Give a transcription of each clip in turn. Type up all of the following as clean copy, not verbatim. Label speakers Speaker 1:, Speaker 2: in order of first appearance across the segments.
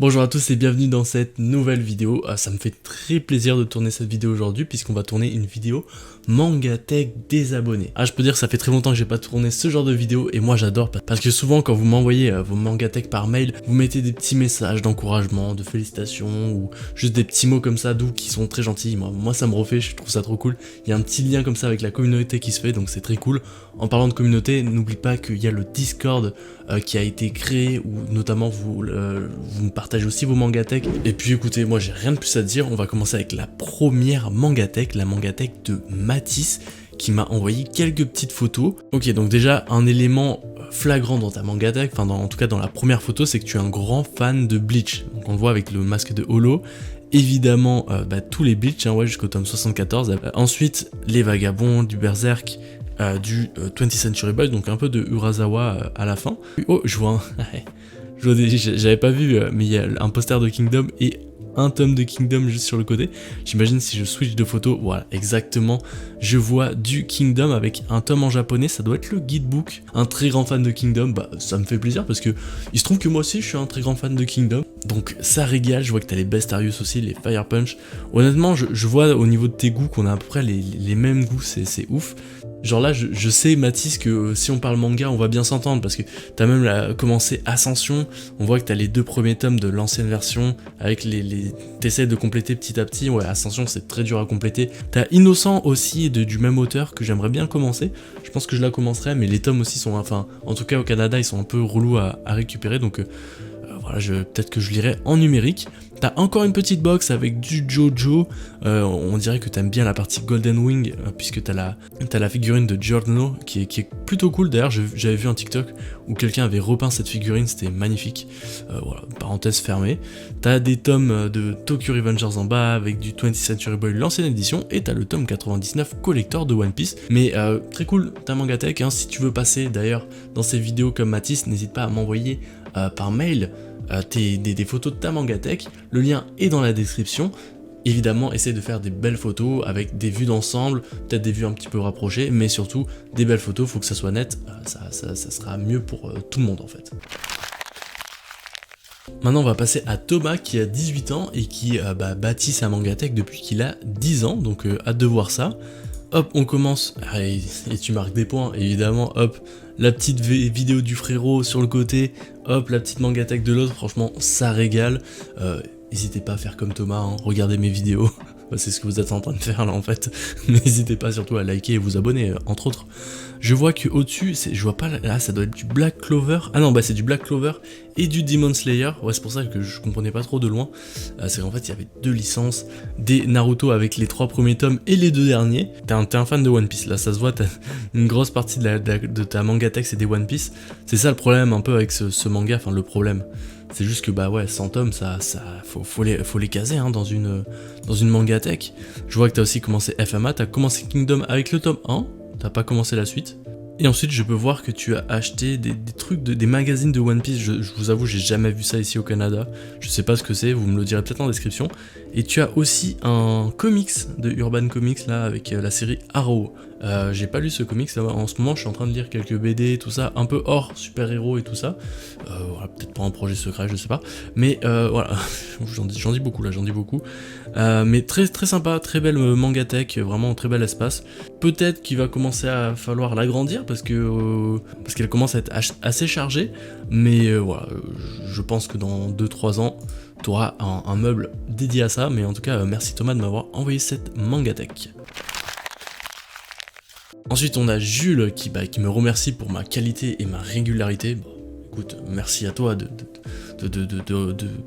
Speaker 1: Bonjour à tous et bienvenue dans cette nouvelle vidéo. Ça me fait très plaisir de tourner cette vidéo aujourd'hui puisqu'on va tourner une vidéo Mangatech des abonnés. Je peux dire que ça fait très longtemps que j'ai pas tourné ce genre de vidéo et moi j'adore parce que souvent quand vous m'envoyez vos Mangatech par mail, vous mettez des petits messages d'encouragement, de félicitations ou juste des petits mots comme ça doux qui sont très gentils. Moi ça me refait, je trouve ça trop cool. Il y a un petit lien comme ça avec la communauté qui se fait donc c'est très cool. En parlant de communauté, n'oublie pas qu'il y a le Discord qui a été créé où notamment vous me partagez aussi vos Mangatech. Et puis écoutez, moi j'ai rien de plus à dire, on va commencer avec la première Mangatech, la Mangatech de Matisse qui m'a envoyé quelques petites photos. Ok, donc déjà un élément flagrant dans ta Mangatech, en tout cas dans la première photo, c'est que tu es un grand fan de Bleach. Donc on le voit avec le masque de Holo. Évidemment tous les Bleach, ouais, jusqu'au tome 74. Ensuite les Vagabonds, du Berserk, du 20th Century Boys, donc un peu de Urasawa à la fin. Oh, je vois j'avais pas vu, mais il y a un poster de Kingdom et un tome de Kingdom juste sur le côté. J'imagine si je switch de photo, voilà, exactement, je vois du Kingdom avec un tome en japonais, ça doit être le guidebook. Un très grand fan de Kingdom, ça me fait plaisir parce que il se trouve que moi aussi je suis un très grand fan de Kingdom. Donc ça régale, je vois que t'as les Bestarius aussi, les Fire Punch. Honnêtement, je vois au niveau de tes goûts qu'on a à peu près les mêmes goûts, c'est ouf. Genre là, je sais, Mathis, que si on parle manga, on va bien s'entendre, parce que t'as même commencé Ascension, on voit que t'as les deux premiers tomes de l'ancienne version, avec t'essaies de compléter petit à petit, ouais, Ascension c'est très dur à compléter. T'as Innocent aussi, du même auteur, que j'aimerais bien commencer, je pense que je la commencerai, mais les tomes aussi sont, en tout cas au Canada, ils sont un peu relous à récupérer, donc voilà, peut-être que je lirai en numérique. T'as encore une petite box avec du Jojo, on dirait que t'aimes bien la partie Golden Wing, puisque t'as la figurine de Giorno, qui est plutôt cool. D'ailleurs, j'avais vu un TikTok où quelqu'un avait repeint cette figurine, c'était magnifique. Voilà, parenthèse fermée. T'as des tomes de Tokyo Revengers en bas, avec du 20th Century Boy, l'ancienne édition, et t'as le tome 99 collector de One Piece. Mais très cool, ta Mangatech, si tu veux passer d'ailleurs dans ces vidéos comme Mathis, n'hésite pas à m'envoyer par mail des photos de ta Mangatech, le lien est dans la description. Évidemment, essaye de faire des belles photos avec des vues d'ensemble, peut-être des vues un petit peu rapprochées, mais surtout des belles photos, faut que ça soit net, ça sera mieux pour tout le monde en fait. Maintenant on va passer à Thomas qui a 18 ans et qui bâtit sa Mangatech depuis qu'il a 10 ans, donc hâte de voir ça. Hop, on commence, et tu marques des points, évidemment, hop, la petite vidéo du frérot sur le côté, hop, la petite Mangatech de l'autre, franchement, ça régale. N'hésitez pas à faire comme Thomas, regardez mes vidéos, c'est ce que vous êtes en train de faire là en fait. N'hésitez pas surtout à liker et vous abonner, entre autres. Je vois que au-dessus, je vois pas, là ça doit être du Black Clover, ah non, c'est du Black Clover et du Demon Slayer, ouais c'est pour ça que je comprenais pas trop de loin, c'est qu'en fait il y avait deux licences, des Naruto avec les 3 premiers tomes et les 2 derniers, t'es un fan de One Piece, là ça se voit, t'as une grosse partie de ta Mangatech c'est des One Piece, c'est ça le problème un peu avec ce manga, le problème, c'est juste que ouais 100 tomes faut les caser dans une Mangatech. Je vois que t'as aussi commencé FMA, t'as commencé Kingdom avec le tome 1, t'as pas commencé la suite. Et ensuite je peux voir que tu as acheté des trucs, des magazines de One Piece, je vous avoue j'ai jamais vu ça ici au Canada, je sais pas ce que c'est, vous me le direz peut-être en description. Et tu as aussi un comics de Urban Comics là avec la série Arrow. J'ai pas lu ce comics, là, en ce moment je suis en train de lire quelques BD, tout ça, un peu hors super-héros et tout ça. Voilà, peut-être pas un projet secret, je sais pas. Mais voilà, j'en dis beaucoup là, mais très très sympa, très belle Mangatech, vraiment très bel espace. Peut-être qu'il va commencer à falloir l'agrandir parce qu'elle commence à être assez chargée. Mais voilà, je pense que dans 2-3 ans, tu auras un meuble dédié à ça. Mais en tout cas, merci Thomas de m'avoir envoyé cette Mangatech. Ensuite on a Jules qui me remercie pour ma qualité et ma régularité. Bon, écoute, merci à toi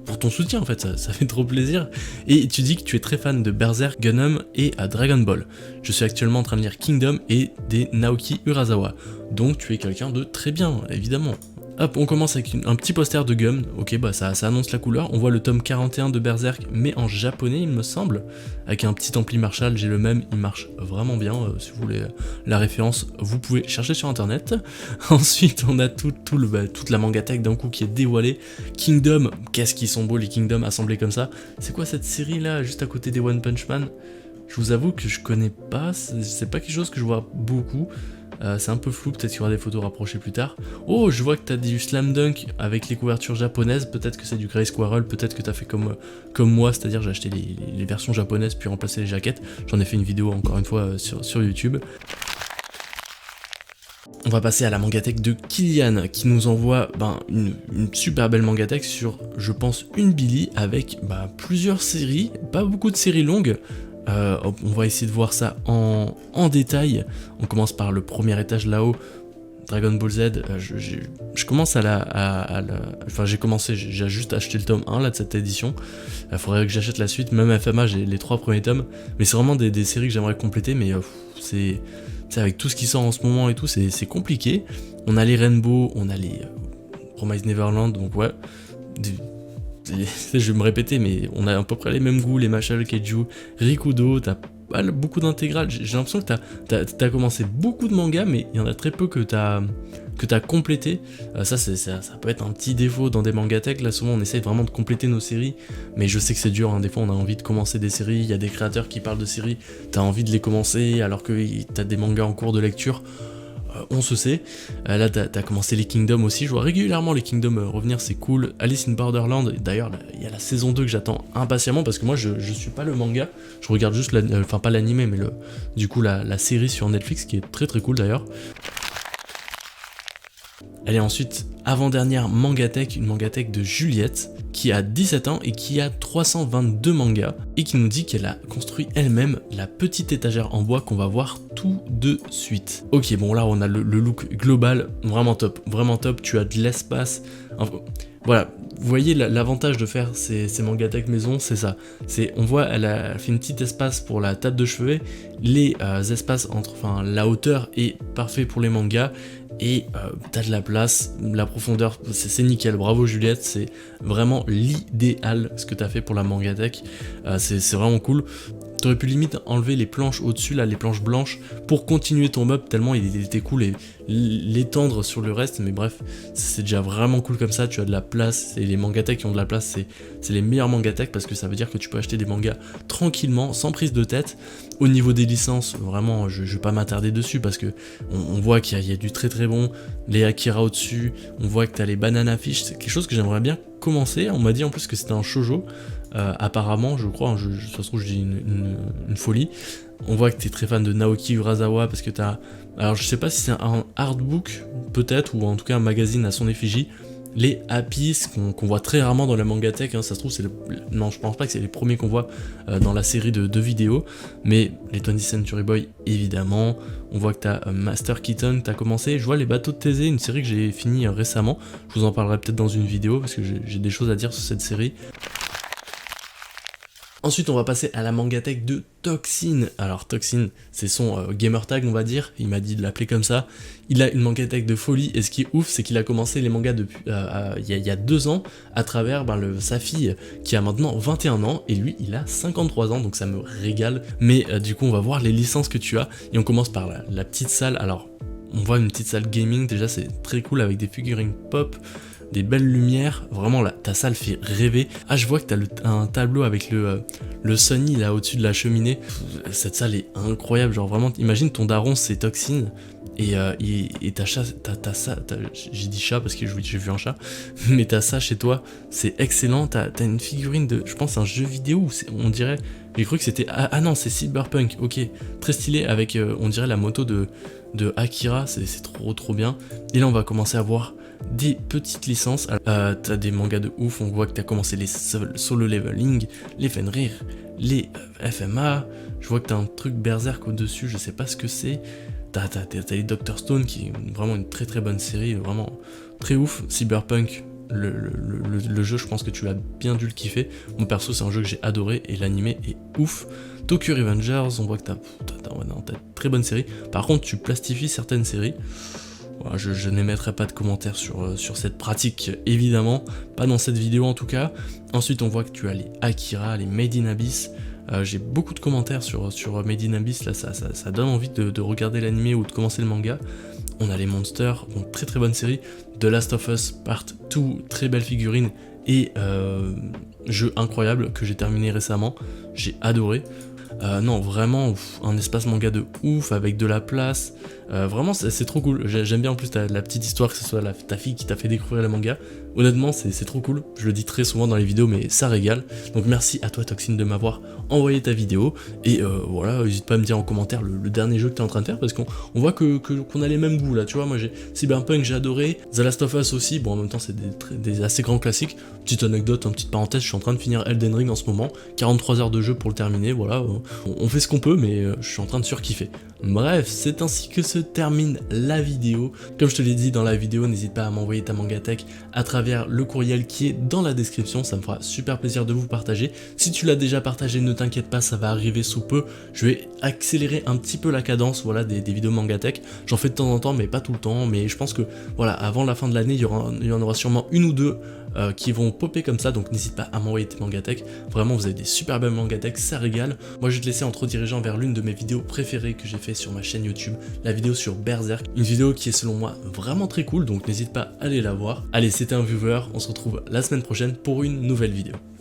Speaker 1: pour ton soutien en fait, ça fait trop plaisir. Et tu dis que tu es très fan de Berserk, Gundam et à Dragon Ball. Je suis actuellement en train de lire Kingdom et des Naoki Urasawa. Donc tu es quelqu'un de très bien, évidemment. Hop, on commence avec un petit poster de Gum, ok ça annonce la couleur, on voit le tome 41 de Berserk mais en japonais il me semble, avec un petit ampli Marshall, j'ai le même, il marche vraiment bien, si vous voulez la référence vous pouvez chercher sur internet. Ensuite on a toute la Mangatech d'un coup qui est dévoilée, Kingdom, qu'est-ce qu'ils sont beaux les Kingdom assemblés comme ça, c'est quoi cette série là juste à côté des One Punch Man? Je vous avoue que je connais pas, c'est pas quelque chose que je vois beaucoup. c'est un peu flou, peut-être qu'il y aura des photos rapprochées plus tard. Oh, je vois que t'as du slam dunk avec les couvertures japonaises, peut-être que c'est du Grey Squirrel, peut-être que t'as fait comme moi, c'est-à-dire j'ai acheté les versions japonaises puis remplacé les jaquettes. J'en ai fait une vidéo encore une fois sur YouTube. On va passer à la mangatech de Kylian qui nous envoie une super belle mangatech sur, je pense, une Billy avec plusieurs séries, pas beaucoup de séries longues. On va essayer de voir ça en détail. On commence par le premier étage là-haut, Dragon Ball Z. Je commence enfin j'ai commencé, j'ai juste acheté le tome 1 là de cette édition. Il faudrait que j'achète la suite, même FMA j'ai les 3 premiers tomes. Mais c'est vraiment des séries que j'aimerais compléter, mais c'est avec tout ce qui sort en ce moment et tout, c'est compliqué. On a les Rainbow, on a les Promise Neverland, donc ouais. Je vais me répéter, mais on a à peu près les mêmes goûts, les Mashle, Keiju, Rikudo, t'as pas beaucoup d'intégrales. J'ai l'impression que t'as commencé beaucoup de mangas, mais il y en a très peu que t'as complété. Ça peut être un petit défaut dans des mangatech. Là, souvent, on essaye vraiment de compléter nos séries, mais je sais que c'est dur. Hein. Des fois, on a envie de commencer des séries. Il y a des créateurs qui parlent de séries, t'as envie de les commencer, alors que t'as des mangas en cours de lecture. On se sait. Là, t'as commencé les Kingdom aussi. Je vois régulièrement les Kingdom revenir, c'est cool. Alice in Borderland, d'ailleurs, il y a la saison 2 que j'attends impatiemment parce que moi, je suis pas le manga. Je regarde juste, enfin, pas l'animé, mais du coup, la série sur Netflix qui est très très cool d'ailleurs. Elle est ensuite avant-dernière mangatech, une mangatech de Juliette, qui a 17 ans et qui a 322 mangas, et qui nous dit qu'elle a construit elle-même la petite étagère en bois qu'on va voir tout de suite. Ok, bon là on a le look global, vraiment top, tu as de l'espace, enfin, voilà, vous voyez l'avantage de faire ces mangatech maison, c'est ça, on voit elle a fait une petite espace pour la table de chevet, les espaces enfin la hauteur est parfait pour les mangas, et t'as de la place, la profondeur, c'est nickel, bravo Juliette, c'est vraiment l'idéal ce que t'as fait pour la mangatech, c'est vraiment cool. T'aurais pu limite enlever les planches au-dessus, là, les planches blanches, pour continuer ton meuble tellement il était cool et l'étendre sur le reste, mais bref, c'est déjà vraiment cool comme ça, tu as de la place, et les mangatech qui ont de la place, c'est les meilleurs mangatech parce que ça veut dire que tu peux acheter des mangas tranquillement, sans prise de tête. Au niveau des licences, vraiment, je vais pas m'attarder dessus parce que on voit qu'il y a du très très bon, les Akira au-dessus, on voit que t'as les Banana Fish, c'est quelque chose que j'aimerais bien commencer, on m'a dit en plus que c'était un shoujo, apparemment, je crois, ça se trouve je dis une folie. On voit que tu es très fan de Naoki Urasawa parce que tu as... Alors je sais pas si c'est un artbook peut-être, ou en tout cas un magazine à son effigie. Les Happy qu'on voit très rarement dans la mangatech, hein, ça se trouve c'est non, je pense pas que c'est les premiers qu'on voit dans la série de vidéos, mais les 20th Century Boy évidemment. On voit que tu as Master Keaton, tu as commencé, je vois les bateaux de Thésée, une série que j'ai fini récemment, je vous en parlerai peut-être dans une vidéo parce que j'ai des choses à dire sur cette série. Ensuite, on va passer à la mangatech de Toxin. Alors, Toxin, c'est son gamer tag, on va dire. Il m'a dit de l'appeler comme ça. Il a une mangatech de folie. Et ce qui est ouf, c'est qu'il a commencé les mangas depuis il y a 2 ans à travers sa fille qui a maintenant 21 ans. Et lui, il a 53 ans. Donc, ça me régale. Mais du coup, on va voir les licences que tu as. Et on commence par la petite salle. Alors, on voit une petite salle gaming. Déjà, c'est très cool avec des figurines pop. Des belles lumières, vraiment là, ta salle fait rêver. Ah, je vois que t'as un tableau avec le Sunny là au-dessus de la cheminée. Cette salle est incroyable, genre vraiment, imagine ton daron c'est Toxin et ta chat, j'ai dit chat parce que j'ai vu un chat, mais t'as ça chez toi, c'est excellent. T'as une figurine de, je pense un jeu vidéo, on dirait, j'ai cru que c'était, ah non c'est Cyberpunk, ok, très stylé avec, on dirait la moto de Akira, c'est trop bien. Et là on va commencer à voir des petites licences, t'as des mangas de ouf, on voit que t'as commencé les Solo Leveling, les Fenrir, les FMA, je vois que t'as un truc Berserk au-dessus, je sais pas ce que c'est, t'as les Dr Stone qui est vraiment une très bonne série, vraiment très ouf. Cyberpunk, le jeu je pense que tu as bien dû le kiffer, mon perso c'est un jeu que j'ai adoré et l'animé est ouf. Tokyo Revengers, on voit que t'as très bonne série, par contre tu plastifies certaines séries. Je n'émettrai pas de commentaires sur cette pratique, évidemment, pas dans cette vidéo en tout cas. Ensuite on voit que tu as les Akira, les Made in Abyss, j'ai beaucoup de commentaires sur Made in Abyss, là ça donne envie de regarder l'anime ou de commencer le manga. On a les Monsters, donc très bonne série, The Last of Us Part 2, très belle figurine, et jeu incroyable que j'ai terminé récemment, j'ai adoré. Non, vraiment, un espace manga de ouf, avec de la place, Vraiment c'est trop cool, j'aime bien en plus la petite histoire, que ce soit ta fille qui t'a fait découvrir le manga. Honnêtement c'est trop cool, je le dis très souvent dans les vidéos mais ça régale. Donc merci à toi Toxine de m'avoir envoyé ta vidéo. Et voilà, n'hésite pas à me dire en commentaire le dernier jeu que tu es en train de faire, parce qu'on voit qu'on a les mêmes goûts là, tu vois. Moi j'ai Cyberpunk, j'ai adoré, The Last of Us aussi, bon en même temps c'est des assez grands classiques. Petite anecdote, petite parenthèse, je suis en train de finir Elden Ring en ce moment, 43 heures de jeu pour le terminer, voilà, on fait ce qu'on peut mais je suis en train de surkiffer. Bref, c'est ainsi que se termine la vidéo. Comme je te l'ai dit dans la vidéo, n'hésite pas à m'envoyer ta mangatech à travers le courriel qui est dans la description, ça me fera super plaisir de vous partager. Si tu l'as déjà partagé, ne t'inquiète pas, ça va arriver sous peu. Je vais accélérer un petit peu la cadence, voilà, des vidéos mangatech. J'en fais de temps en temps, mais pas tout le temps. Mais je pense que, voilà, avant la fin de l'année, il y en aura sûrement une ou deux qui vont popper comme ça, donc n'hésite pas à m'envoyer tes mangatech. Vraiment, vous avez des super belles mangatech, ça régale. Moi, je vais te laisser en te redirigeant vers l'une de mes vidéos préférées que j'ai fait sur ma chaîne YouTube, la vidéo sur Berserk, une vidéo qui est selon moi vraiment très cool, donc n'hésite pas à aller la voir. Allez, c'était un viewer, on se retrouve la semaine prochaine pour une nouvelle vidéo.